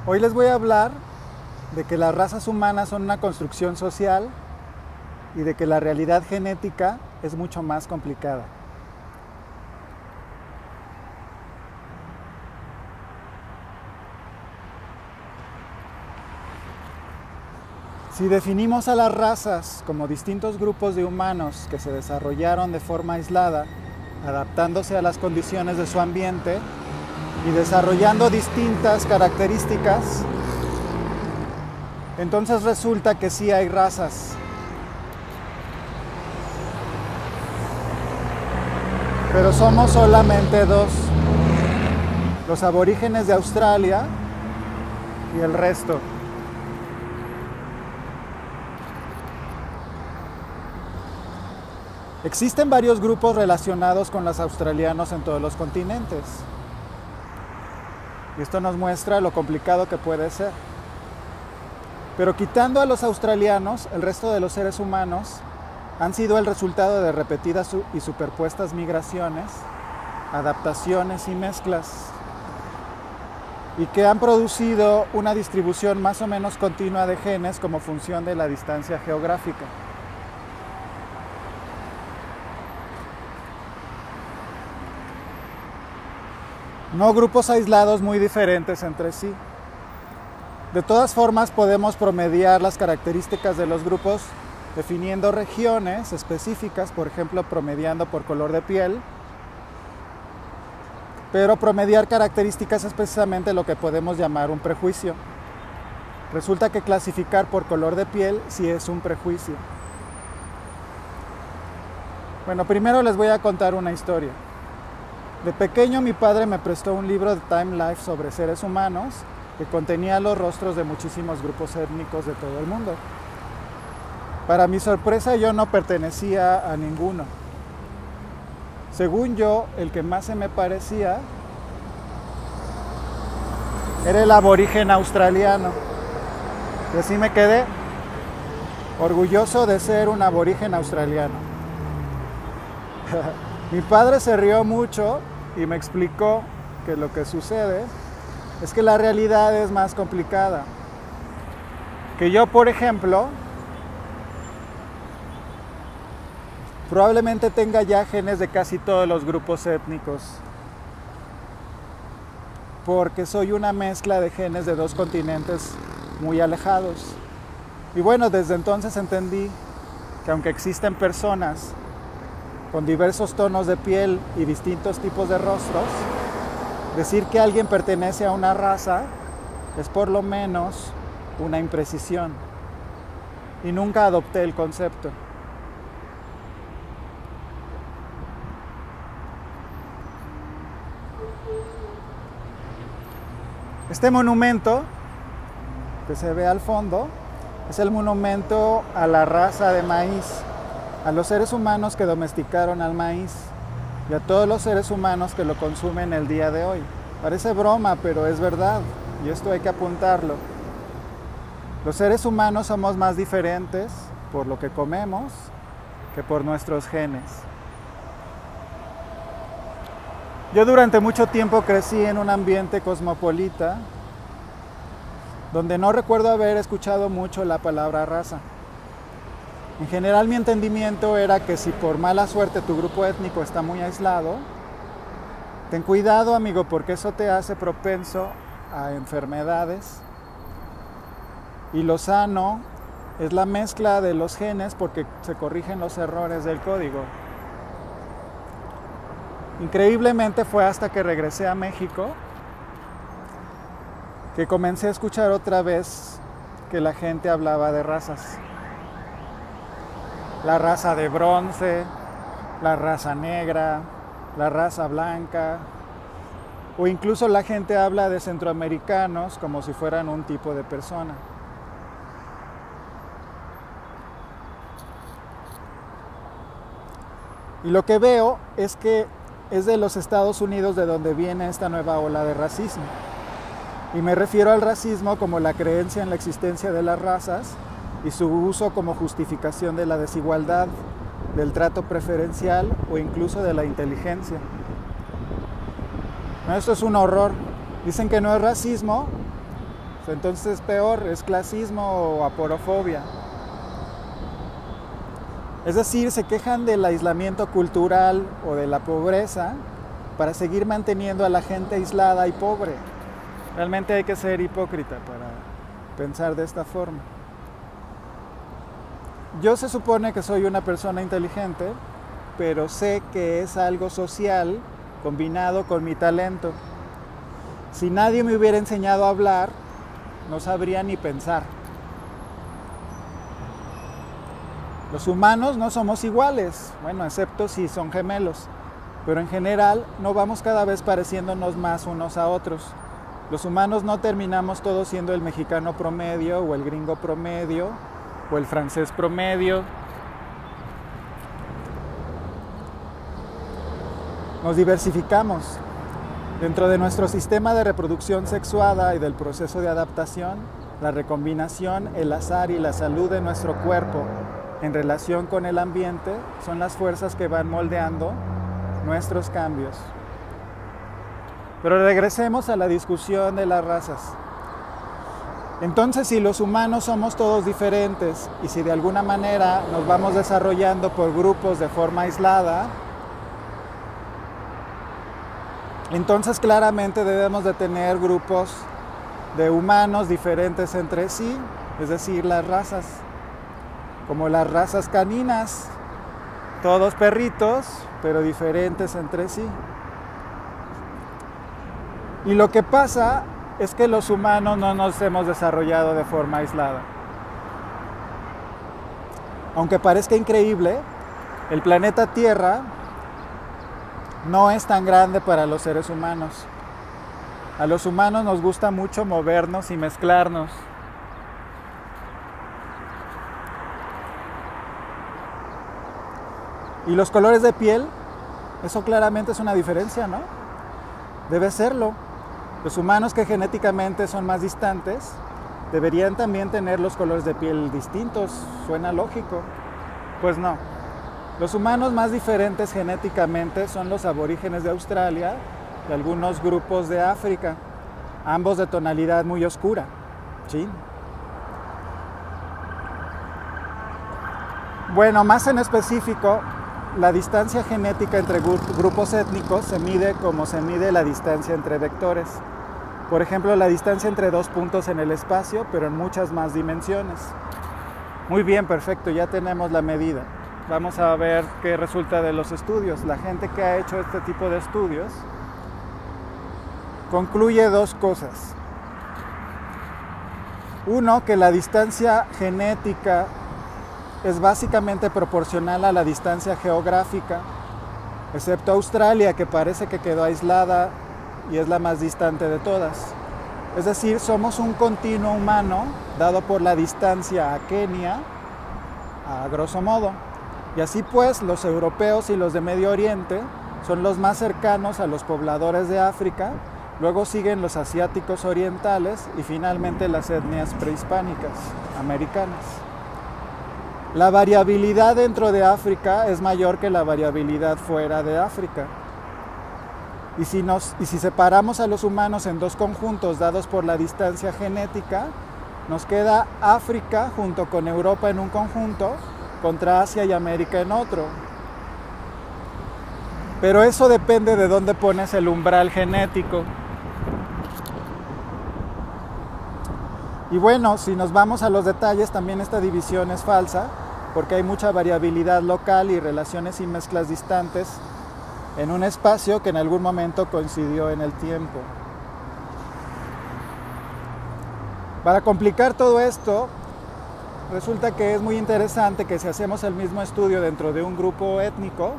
Hoy les voy a hablar de que las razas humanas son una construcción social y de que la realidad genética es mucho más complicada. Si definimos a las razas como distintos grupos de humanos que se desarrollaron de forma aislada, adaptándose a las condiciones de su ambiente y desarrollando distintas características, entonces resulta que sí hay razas. Pero somos solamente dos: los aborígenes de Australia y el resto. Existen varios grupos relacionados con los australianos en todos los continentes. Y esto nos muestra lo complicado que puede ser. Pero quitando a los australianos, el resto de los seres humanos han sido el resultado de repetidas y superpuestas migraciones, adaptaciones y mezclas, y que han producido una distribución más o menos continua de genes como función de la distancia geográfica. No grupos aislados muy diferentes entre sí. De todas formas, podemos promediar las características de los grupos definiendo regiones específicas, por ejemplo, promediando por color de piel. Pero promediar características es precisamente lo que podemos llamar un prejuicio. Resulta que clasificar por color de piel sí es un prejuicio. Bueno, primero les voy a contar una historia. De pequeño mi padre me prestó un libro de Time Life sobre seres humanos que contenía los rostros de muchísimos grupos étnicos de todo el mundo. Para mi sorpresa, yo no pertenecía a ninguno. Según yo, el que más se me parecía era el aborigen australiano. Y así me quedé, orgulloso de ser un aborigen australiano. Mi padre se rió mucho y me explicó que lo que sucede es que la realidad es más complicada. Que yo, por ejemplo, probablemente tenga ya genes de casi todos los grupos étnicos, porque soy una mezcla de genes de dos continentes muy alejados. Y bueno, desde entonces entendí que aunque existen personas con diversos tonos de piel y distintos tipos de rostros, decir que alguien pertenece a una raza es por lo menos una imprecisión. Y nunca adopté el concepto. Este monumento que se ve al fondo es el monumento a la raza de maíz, a los seres humanos que domesticaron al maíz y a todos los seres humanos que lo consumen el día de hoy. Parece broma, pero es verdad, y esto hay que apuntarlo. Los seres humanos somos más diferentes por lo que comemos que por nuestros genes. Yo durante mucho tiempo crecí en un ambiente cosmopolita, donde no recuerdo haber escuchado mucho la palabra raza. En general mi entendimiento era que si por mala suerte tu grupo étnico está muy aislado, ten cuidado, amigo, porque eso te hace propenso a enfermedades. Y lo sano es la mezcla de los genes porque se corrigen los errores del código. Increíblemente fue hasta que regresé a México que comencé a escuchar otra vez que la gente hablaba de razas. La raza de bronce, la raza negra, la raza blanca, o incluso la gente habla de centroamericanos como si fueran un tipo de persona. Y lo que veo es que es de los Estados Unidos de donde viene esta nueva ola de racismo. Y me refiero al racismo como la creencia en la existencia de las razas y su uso como justificación de la desigualdad, del trato preferencial o incluso de la inteligencia. Esto es un horror. Dicen que no es racismo, Entonces es peor, es clasismo o aporofobia. Es decir, se quejan del aislamiento cultural o de la pobreza para seguir manteniendo a la gente aislada y pobre. Realmente hay que ser hipócrita para pensar de esta forma. Yo se supone que soy una persona inteligente, pero sé que es algo social combinado con mi talento. Si nadie me hubiera enseñado a hablar, no sabría ni pensar. Los humanos no somos iguales, bueno, excepto si son gemelos, pero en general no vamos cada vez pareciéndonos más unos a otros. Los humanos no terminamos todos siendo el mexicano promedio o el gringo promedio o el francés promedio. Nos diversificamos. Dentro de nuestro sistema de reproducción sexuada y del proceso de adaptación, la recombinación, el azar y la salud de nuestro cuerpo en relación con el ambiente son las fuerzas que van moldeando nuestros cambios. Pero regresemos a la discusión de las razas. Entonces, si los humanos somos todos diferentes y si de alguna manera nos vamos desarrollando por grupos de forma aislada, entonces claramente debemos de tener grupos de humanos diferentes entre sí, es decir, las razas, como las razas caninas, todos perritos, pero diferentes entre sí. Y lo que pasa es que los humanos no nos hemos desarrollado de forma aislada. Aunque parezca increíble, el planeta Tierra no es tan grande para los seres humanos. A los humanos nos gusta mucho movernos y mezclarnos. Y los colores de piel, eso claramente es una diferencia, ¿no? Debe serlo. Los humanos que genéticamente son más distantes deberían también tener los colores de piel distintos. Suena lógico. Pues no. Los humanos más diferentes genéticamente son los aborígenes de Australia y algunos grupos de África, ambos de tonalidad muy oscura, ¿sí? Bueno, más en específico, la distancia genética entre grupos étnicos se mide como se mide la distancia entre vectores. Por ejemplo, la distancia entre dos puntos en el espacio, pero en muchas más dimensiones. Muy bien, perfecto, ya tenemos la medida. Vamos a ver qué resulta de los estudios. La gente que ha hecho este tipo de estudios concluye dos cosas. Uno, que la distancia genética es básicamente proporcional a la distancia geográfica, excepto Australia, que parece que quedó aislada y es la más distante de todas. Es decir, somos un continuo humano dado por la distancia a Kenia, a grosso modo. Y así pues, los europeos y los de Medio Oriente son los más cercanos a los pobladores de África, luego siguen los asiáticos orientales y finalmente las etnias prehispánicas americanas. La variabilidad dentro de África es mayor que la variabilidad fuera de África. Y si separamos a los humanos en dos conjuntos dados por la distancia genética, nos queda África junto con Europa en un conjunto, contra Asia y América en otro. Pero eso depende de dónde pones el umbral genético. Y bueno, si nos vamos a los detalles, también esta división es falsa, porque hay mucha variabilidad local y relaciones y mezclas distantes en un espacio que en algún momento coincidió en el tiempo. Para complicar todo esto, resulta que es muy interesante que si hacemos el mismo estudio dentro de un grupo étnico,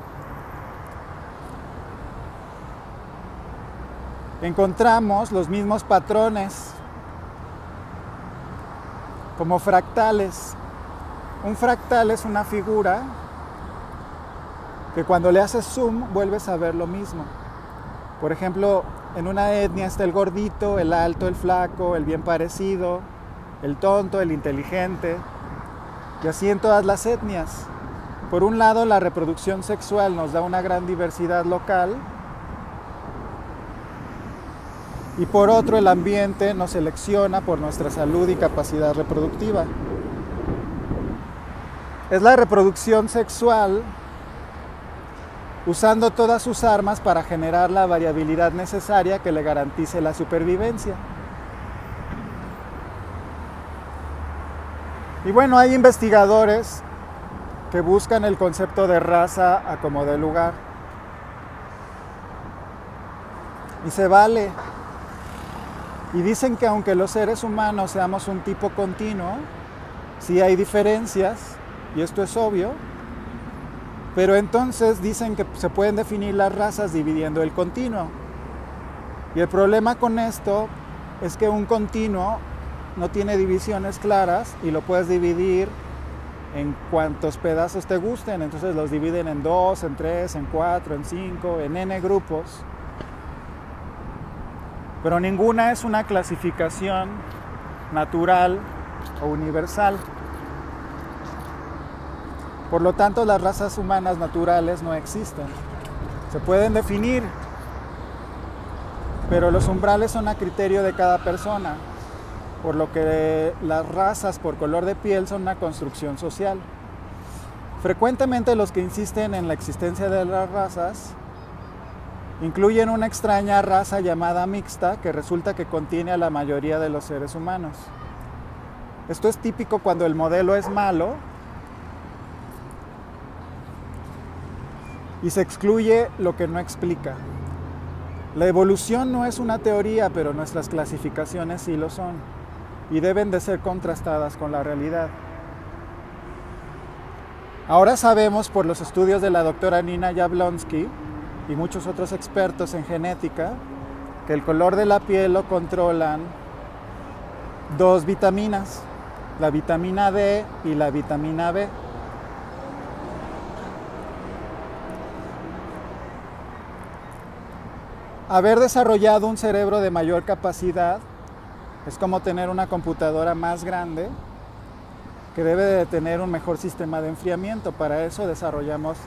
encontramos los mismos patrones como fractales. Un fractal es una figura que cuando le haces zoom vuelves a ver lo mismo. Por ejemplo, en una etnia está el gordito, el alto, el flaco, el bien parecido, el tonto, el inteligente, y así en todas las etnias. Por un lado, la reproducción sexual nos da una gran diversidad local, y por otro el ambiente nos selecciona por nuestra salud y capacidad reproductiva. Es la reproducción sexual usando todas sus armas para generar la variabilidad necesaria que le garantice la supervivencia. Y bueno, hay investigadores que buscan el concepto de raza a como dé lugar. Y se vale. Y dicen que aunque los seres humanos seamos un tipo continuo, sí hay diferencias, y esto es obvio, pero entonces dicen que se pueden definir las razas dividiendo el continuo. Y el problema con esto es que un continuo no tiene divisiones claras y lo puedes dividir en cuantos pedazos te gusten. Entonces los dividen en 2, en 3, en 4, en 5, en n grupos. Pero ninguna es una clasificación natural o universal. Por lo tanto, las razas humanas naturales no existen. Se pueden definir, pero los umbrales son a criterio de cada persona, por lo que las razas por color de piel son una construcción social. Frecuentemente los que insisten en la existencia de las razas incluyen una extraña raza llamada mixta que resulta que contiene a la mayoría de los seres humanos. Esto es típico cuando el modelo es malo y se excluye lo que no explica. La evolución no es una teoría, pero nuestras clasificaciones sí lo son y deben de ser contrastadas con la realidad. Ahora sabemos por los estudios de la doctora Nina Jablonski y muchos otros expertos en genética que el color de la piel lo controlan dos vitaminas, la vitamina D y la vitamina B. Haber desarrollado un cerebro de mayor capacidad es como tener una computadora más grande que debe de tener un mejor sistema de enfriamiento. Para eso desarrollamos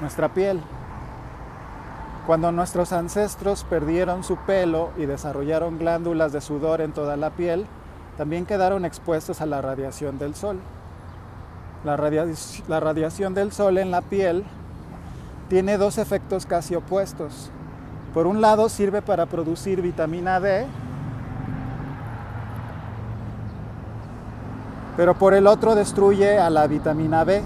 nuestra piel. Cuando nuestros ancestros perdieron su pelo y desarrollaron glándulas de sudor en toda la piel, también quedaron expuestos a la radiación del sol. La radiación del sol en la piel tiene dos efectos casi opuestos. Por un lado sirve para producir vitamina D, pero por el otro destruye a la vitamina B.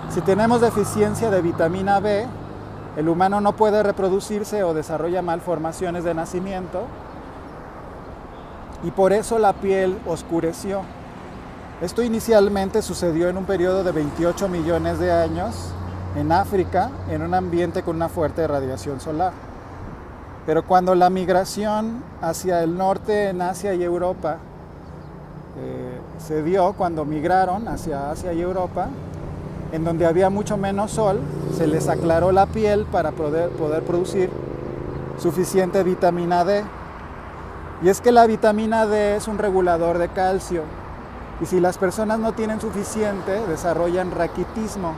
Si tenemos deficiencia de vitamina B, el humano no puede reproducirse o desarrolla malformaciones de nacimiento y por eso la piel oscureció. Esto inicialmente sucedió en un periodo de 28 millones de años en África, en un ambiente con una fuerte radiación solar. Pero cuando la migración hacia el norte en Asia y Europa se dio, cuando migraron hacia Asia y Europa, en donde había mucho menos sol, se les aclaró la piel para poder producir suficiente vitamina D. Y es que la vitamina D es un regulador de calcio. Y si las personas no tienen suficiente, desarrollan raquitismo.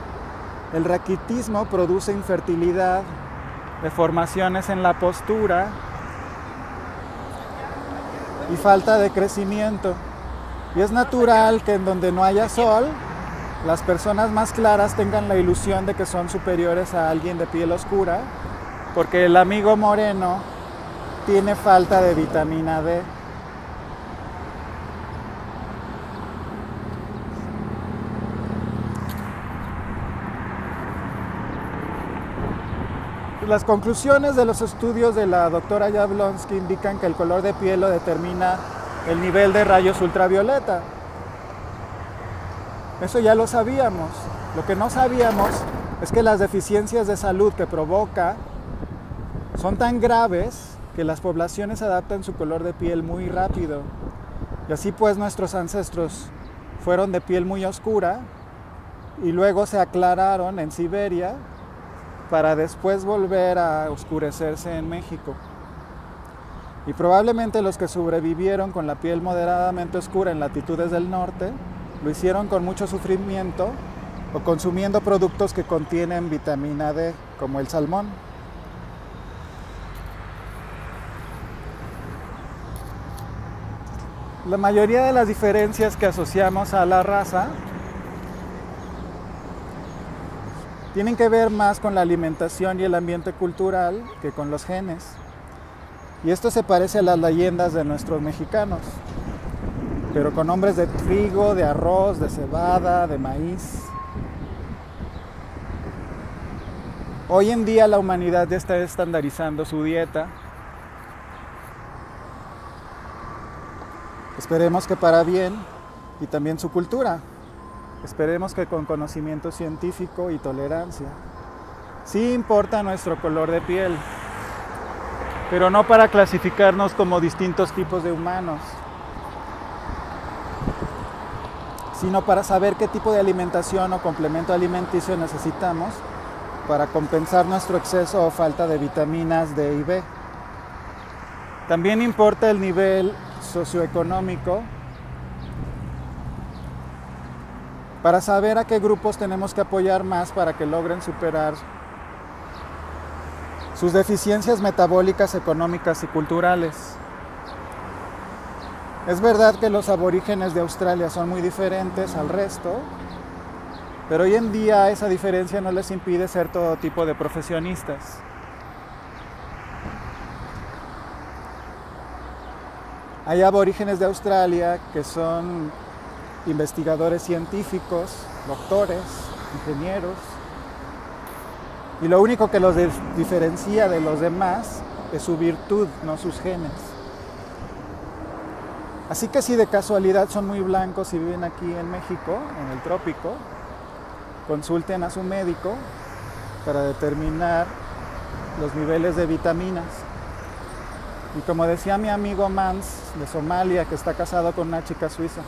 El raquitismo produce infertilidad, deformaciones en la postura y falta de crecimiento. Y es natural que en donde no haya sol, las personas más claras tengan la ilusión de que son superiores a alguien de piel oscura, porque el amigo moreno tiene falta de vitamina D. Las conclusiones de los estudios de la doctora Jablonski indican que el color de piel lo determina el nivel de rayos ultravioleta. Eso ya lo sabíamos. Lo que no sabíamos es que las deficiencias de salud que provoca son tan graves que las poblaciones adaptan su color de piel muy rápido. Y así pues nuestros ancestros fueron de piel muy oscura y luego se aclararon en Siberia para después volver a oscurecerse en México. Y probablemente los que sobrevivieron con la piel moderadamente oscura en latitudes del norte lo hicieron con mucho sufrimiento o consumiendo productos que contienen vitamina D, como el salmón. La mayoría de las diferencias que asociamos a la raza tienen que ver más con la alimentación y el ambiente cultural que con los genes. Y esto se parece a las leyendas de nuestros mexicanos, pero con nombres de trigo, de arroz, de cebada, de maíz. Hoy en día la humanidad ya está estandarizando su dieta. Esperemos que para bien, y también su cultura. Esperemos que con conocimiento científico y tolerancia. Sí importa nuestro color de piel, pero no para clasificarnos como distintos tipos de humanos, sino para saber qué tipo de alimentación o complemento alimenticio necesitamos para compensar nuestro exceso o falta de vitaminas D y B. También importa el nivel socioeconómico para saber a qué grupos tenemos que apoyar más para que logren superar sus deficiencias metabólicas, económicas y culturales. Es verdad que los aborígenes de Australia son muy diferentes al resto, pero hoy en día esa diferencia no les impide ser todo tipo de profesionistas. Hay aborígenes de Australia que son investigadores científicos, doctores, ingenieros, y lo único que los diferencia de los demás es su virtud, no sus genes. Así que si de casualidad son muy blancos y viven aquí en México, en el trópico, consulten a su médico para determinar los niveles de vitaminas. Y como decía mi amigo Mans de Somalia, que está casado con una chica suiza,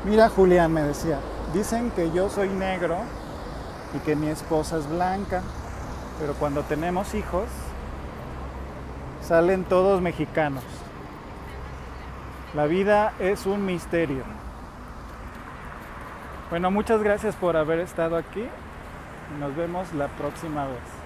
mira, Julián, me decía, dicen que yo soy negro y que mi esposa es blanca, pero cuando tenemos hijos salen todos mexicanos. La vida es un misterio. Bueno, muchas gracias por haber estado aquí y nos vemos la próxima vez.